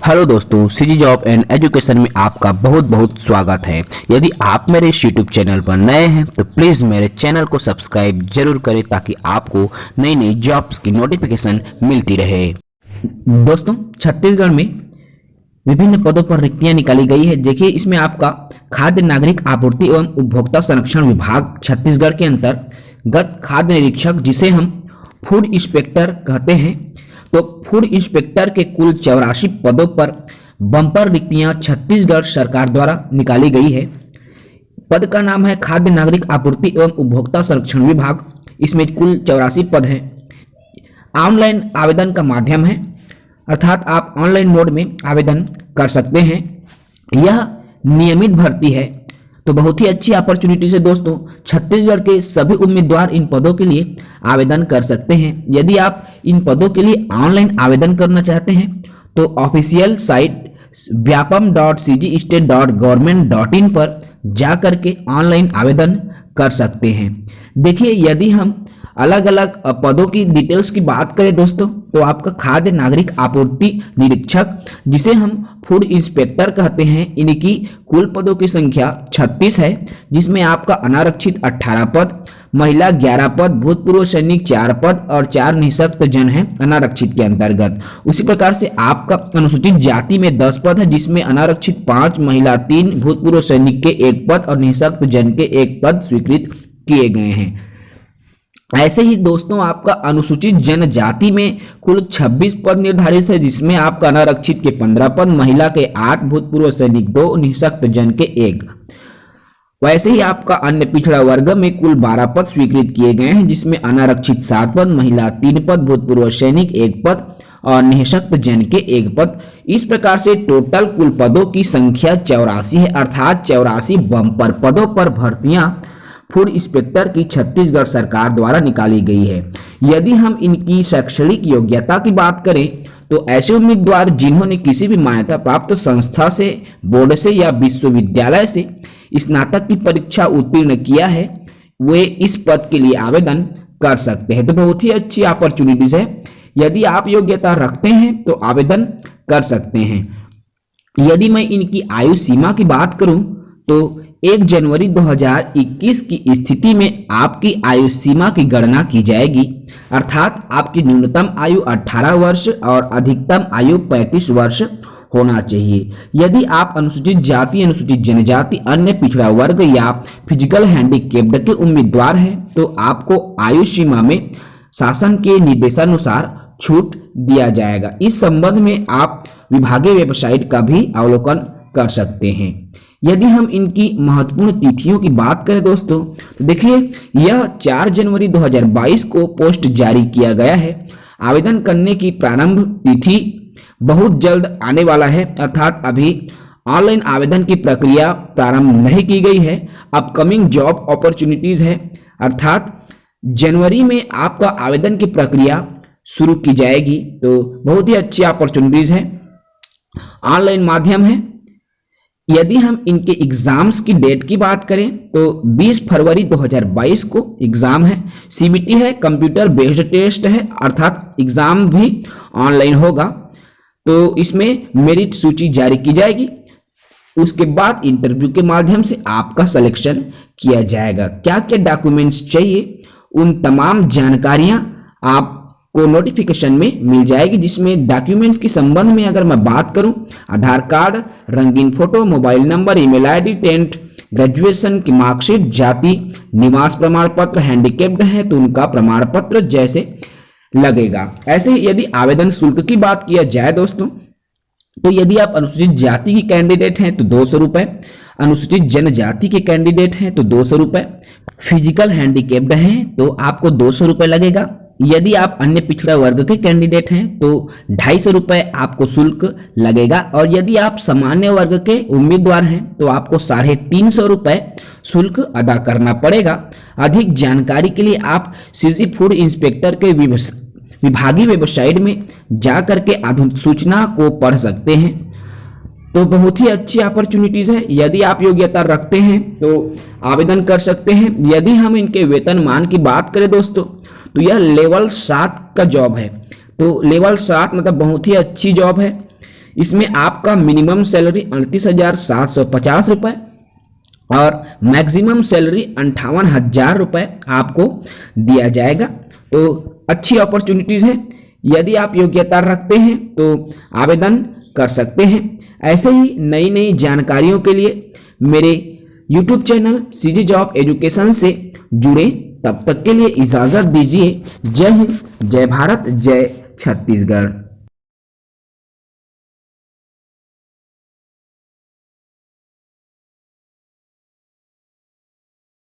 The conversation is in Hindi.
हेलो दोस्तों, सीजी जॉब एंड एजुकेशन में आपका बहुत बहुत स्वागत है। यदि आप मेरे इस यूट्यूब चैनल पर नए हैं तो प्लीज़ मेरे चैनल को सब्सक्राइब जरूर करें ताकि आपको नई नई जॉब्स की नोटिफिकेशन मिलती रहे। दोस्तों, छत्तीसगढ़ में विभिन्न पदों पर रिक्तियां निकाली गई है। देखिए, इसमें आपका खाद्य नागरिक आपूर्ति एवं उपभोक्ता संरक्षण विभाग छत्तीसगढ़ के अंतर्गत खाद्य निरीक्षक, जिसे हम फूड इंस्पेक्टर कहते हैं, तो फूड इंस्पेक्टर के कुल 84 पदों पर बम्पर रिक्तियां छत्तीसगढ़ सरकार द्वारा निकाली गई है। पद का नाम है खाद्य नागरिक आपूर्ति एवं उपभोक्ता संरक्षण विभाग। इसमें कुल 84 पद हैं। ऑनलाइन आवेदन का माध्यम है, अर्थात आप ऑनलाइन मोड में आवेदन कर सकते हैं। यह नियमित भर्ती है, तो बहुत ही अच्छी अपॉर्चुनिटी है दोस्तों। छत्तीसगढ़ के सभी उम्मीदवार इन पदों के लिए आवेदन कर सकते हैं। यदि आप इन पदों के लिए ऑनलाइन आवेदन करना चाहते हैं तो ऑफिशियल साइट vyapam.cgstate.government.in पर जाकर के ऑनलाइन आवेदन कर सकते हैं। देखिए, यदि हम अलग अलग पदों की डिटेल्स की बात करें दोस्तों, तो आपका खाद्य नागरिक आपूर्ति निरीक्षक, जिसे हम फूड इंस्पेक्टर कहते हैं, इनकी कुल पदों की संख्या 36 है, जिसमें आपका अनारक्षित 18 पद, महिला 11 पद, भूतपूर्व सैनिक 4 पद और 4 निःशक्त जन है अनारक्षित के अंतर्गत। उसी प्रकार से आपका अनुसूचित जाति में 10 पद है, जिसमें अनारक्षित 5, महिला 3, भूतपूर्व सैनिक के 1 पद और निःशक्त जन के 1 पद स्वीकृत किए गए हैं। ऐसे ही दोस्तों, आपका अनुसूचित जनजाति में कुल 26 पद निर्धारित है, जिसमें आपका अनारक्षित के 15 पद, महिला के 8, भूतपूर्व सैनिक 2, निःशक्त जन के 1। वैसे ही आपका अन्य पिछड़ा वर्ग में कुल 12 पद स्वीकृत किए गए हैं, जिसमें अनारक्षित 7 पद, महिला 3 पद, भूतपूर्व सैनिक 1 पद और निःशक्त जन के 1 पद। इस प्रकार से टोटल कुल पदों की संख्या 84 है, अर्थात 84 बम्पर पदों पर भर्तियां फूड इंस्पेक्टर की छत्तीसगढ़ सरकार द्वारा निकाली गई है। यदि हम इनकी शैक्षणिक योग्यता की बात करें तो ऐसे उम्मीदवार जिन्होंने किसी भी मान्यता प्राप्त संस्था से, बोर्ड से या विश्वविद्यालय से स्नातक की परीक्षा उत्तीर्ण किया है, वे इस पद के लिए आवेदन कर सकते हैं। तो बहुत ही अच्छी अपॉर्चुनिटीज है। यदि आप योग्यता रखते हैं तो आवेदन कर सकते हैं। यदि मैं इनकी आयु सीमा की बात करूं तो 1 जनवरी 2021 की स्थिति में आपकी आयु सीमा की गणना की जाएगी, अर्थात आपकी न्यूनतम आयु 18 वर्ष और अधिकतम आयु 35 वर्ष होना चाहिए। यदि आप अनुसूचित जाति, अनुसूचित जनजाति, अन्य पिछड़ा वर्ग या फिजिकल हैंडीकैप्ड के उम्मीदवार हैं तो आपको आयु सीमा में शासन के निर्देशानुसार छूट दिया जाएगा। इस संबंध में आप विभागीय वेबसाइट का भी अवलोकन कर सकते हैं। यदि हम इनकी महत्वपूर्ण तिथियों की बात करें दोस्तों, तो देखिए, यह 4 जनवरी 2022 को पोस्ट जारी किया गया है। आवेदन करने की प्रारंभ तिथि बहुत जल्द आने वाला है, अर्थात अभी ऑनलाइन आवेदन की प्रक्रिया प्रारंभ नहीं की गई है। अपकमिंग जॉब अपॉर्चुनिटीज है, अर्थात जनवरी में आपका आवेदन की प्रक्रिया शुरू की जाएगी। तो बहुत ही अच्छी अपॉर्चुनिटीज है, ऑनलाइन माध्यम है। यदि हम इनके एग्जाम्स की डेट की बात करें तो 20 फरवरी 2022 को एग्जाम है। सीबीटी है, कंप्यूटर बेस्ड टेस्ट है, अर्थात एग्जाम भी ऑनलाइन होगा। तो इसमें मेरिट सूची जारी की जाएगी। उसके बाद इंटरव्यू के माध्यम से आपका सिलेक्शन किया जाएगा। क्या क्या डॉक्यूमेंट्स चाहिए, उन तमाम जानकारियां आप को नोटिफिकेशन में मिल जाएगी, जिसमें डॉक्यूमेंट के संबंध में अगर मैं बात करूं, आधार कार्ड, रंगीन photo, mobile number, email ID, 10th graduation की मार्कशीट, जाति, निवास प्रमाण पत्र, हैंडीकैप्ड है तो उनका प्रमाण पत्र जैसे लगेगा। ऐसे यदि आवेदन शुल्क की बात किया जाए दोस्तों, तो यदि आप अनुसूचित जाति की कैंडिडेट हैं तो 200 रुपए, अनुसूचित जनजाति के कैंडिडेट हैं तो 200 रुपए, फिजिकल हैंडीकैप्ड हैं तो आपको 200 रुपए लगेगा। यदि आप अन्य पिछड़ा वर्ग के कैंडिडेट हैं तो 250 रुपए आपको शुल्क लगेगा, और यदि आप सामान्य वर्ग के उम्मीदवार हैं तो आपको 350 रुपए शुल्क अदा करना पड़ेगा। अधिक जानकारी के लिए आप सीजी फूड इंस्पेक्टर के विभागीय वेबसाइट में जाकर के अधिसूचना को पढ़ सकते हैं। तो बहुत ही अच्छी अपॉर्चुनिटीज है। यदि आप योग्यता रखते हैं तो आवेदन कर सकते हैं। यदि हम इनके वेतनमान की बात करें दोस्तों, तो यह लेवल 7 का जॉब है। तो लेवल 7 मतलब बहुत ही अच्छी जॉब है। इसमें आपका मिनिमम सैलरी 38,750 रुपये और मैक्सिमम सैलरी 58,000 रुपये आपको दिया जाएगा। तो अच्छी अपॉर्चुनिटीज़ है, यदि आप योग्यता रखते हैं तो आवेदन कर सकते हैं। ऐसे ही नई नई जानकारियों के लिए मेरे YouTube channel CG job education से जुड़े। तब तक के लिए इजाज़त दीजिए। जय हिंद, जय भारत, जय छत्तीसगढ़।